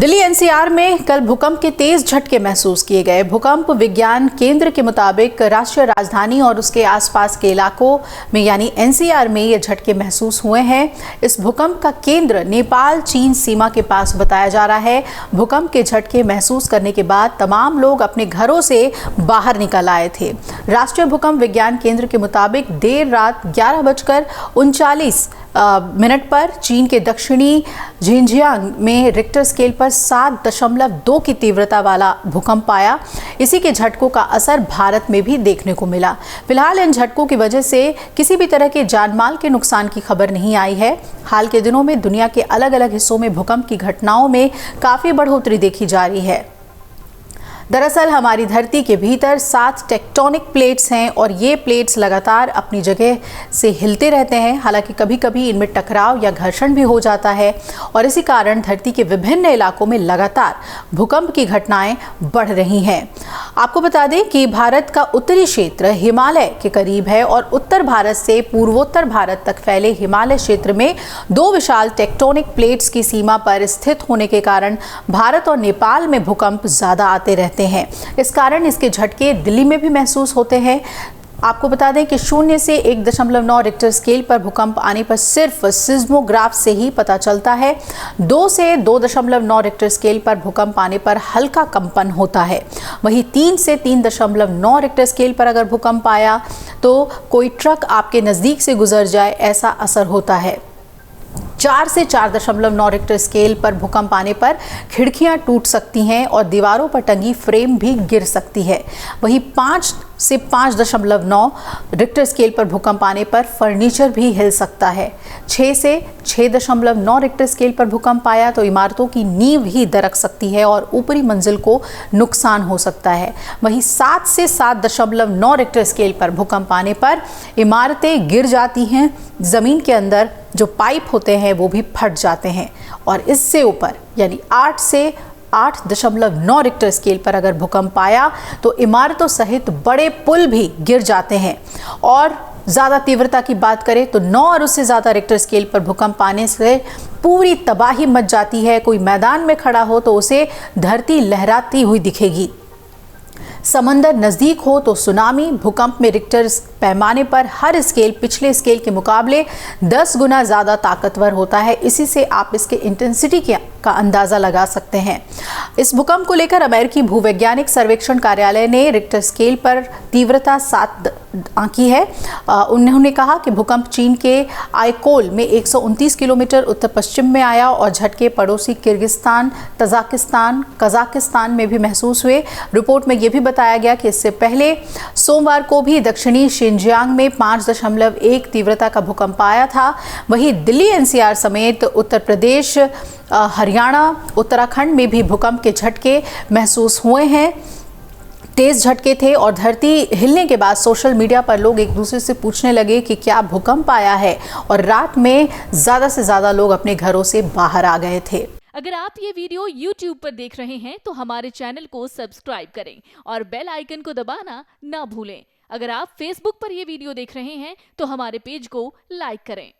Delhi NCR में कल भूकंप के तेज झटके महसूस किए गए। भूकंप विज्ञान केंद्र के मुताबिक राष्ट्रीय राजधानी और उसके आसपास के इलाकों में यानी एनसीआर में ये झटके महसूस हुए हैं। इस भूकंप का केंद्र नेपाल चीन सीमा के पास बताया जा रहा है। भूकंप के झटके महसूस करने के बाद तमाम लोग अपने घरों से बाहर निकल आए थे। राष्ट्रीय भूकंप विज्ञान केंद्र के मुताबिक देर रात 11:39 पर चीन के दक्षिणी झिंजियांग में रिक्टर स्केल पर 7.2 की तीव्रता वाला भूकंप आया। इसी के झटकों का असर भारत में भी देखने को मिला। फिलहाल इन झटकों की वजह से किसी भी तरह के जानमाल के नुकसान की खबर नहीं आई है। हाल के दिनों में दुनिया के अलग अलग हिस्सों में भूकंप की घटनाओं में काफी बढ़ोतरी देखी जा रही है। दरअसल हमारी धरती के भीतर 7 टेक्टोनिक प्लेट्स हैं और ये प्लेट्स लगातार अपनी जगह से हिलते रहते हैं। हालांकि कभी कभी इनमें टकराव या घर्षण भी हो जाता है और इसी कारण धरती के विभिन्न इलाकों में लगातार भूकंप की घटनाएं बढ़ रही हैं। आपको बता दें कि भारत का उत्तरी क्षेत्र हिमालय के करीब है और उत्तर भारत से पूर्वोत्तर भारत तक फैले हिमालय क्षेत्र में 2 विशाल टेक्टोनिक प्लेट्स की सीमा पर स्थित होने के कारण भारत और नेपाल में भूकंप ज्यादा आते रहते हैं। इस कारण इसके झटके दिल्ली में भी महसूस होते हैं। आपको बता दें कि 0 से 1.9 रिक्टर स्केल पर भूकंप आने पर सिर्फ सिस्मोग्राफ से ही पता चलता है। 2 से 2.9 रिक्टर स्केल पर भूकंप आने पर हल्का कंपन होता है। वहीं 3 से 3.9 रिक्टर स्केल पर अगर भूकंप आया तो कोई ट्रक आपके नज़दीक से गुजर जाए ऐसा असर होता है। 4 से 4.9 रिक्टर स्केल पर भूकंप आने पर खिड़कियां टूट सकती हैं और दीवारों पर टंगी फ्रेम भी गिर सकती है। वहीं 5 से 5.9 रिक्टर स्केल पर भूकंप आने पर फर्नीचर भी हिल सकता है। 6 से 6.9 रिक्टर स्केल पर भूकंप आया तो इमारतों की नींव ही दरक सकती है और ऊपरी मंजिल को नुकसान हो सकता है। वहीं 7 से 7.9 रिक्टर स्केल पर भूकंप आने पर इमारतें गिर जाती हैं, जमीन के अंदर जो पाइप होते हैं वो भी फट जाते हैं और इससे ऊपर यानी 8 से 8.9 रिक्टर स्केल पर अगर भूकंप आया तो इमारतों सहित बड़े पुल भी गिर जाते हैं। और ज़्यादा तीव्रता की बात करें तो 9 और उससे ज़्यादा रिक्टर स्केल पर भूकंप आने से पूरी तबाही मच जाती है। कोई मैदान में खड़ा हो तो उसे धरती लहराती हुई दिखेगी। समंदर नज़दीक हो तो सुनामी। भूकंप में रिक्टर पैमाने पर हर स्केल पिछले स्केल के मुकाबले 10 गुना ज़्यादा ताकतवर होता है। इसी से आप इसके इंटेंसिटी का अंदाज़ा लगा सकते हैं। इस भूकंप को लेकर अमेरिकी भूवैज्ञानिक सर्वेक्षण कार्यालय ने रिक्टर स्केल पर तीव्रता 7 आंकी है। उन्होंने कहा कि भूकंप चीन के आइकोल में 129 किलोमीटर उत्तर पश्चिम में आया और झटके पड़ोसी किर्गिस्तान, तजाकिस्तान, कजाकिस्तान में भी महसूस हुए। रिपोर्ट में यह भी बताया गया कि इससे पहले सोमवार को भी दक्षिणी शिनजियांग में 5.1 तीव्रता का भूकंप आया था। वहीं दिल्ली एनसीआर समेत उत्तर प्रदेश, हरियाणा, उत्तराखंड में भी भूकंप के झटके महसूस हुए हैं। तेज झटके थे और धरती हिलने के बाद सोशल मीडिया पर लोग एक दूसरे से पूछने लगे कि क्या भूकंप आया है और रात में ज़्यादा से ज़्यादा लोग अपने घरों से बाहर आ गए थे। अगर आप ये वीडियो YouTube पर देख रहे हैं तो हमारे चैनल को सब्सक्राइब करें और बेल आइकन को दबाना ना भूलें। अगर आप Facebook पर ये वीडियो देख रहे हैं तो हमारे पेज को लाइक करें।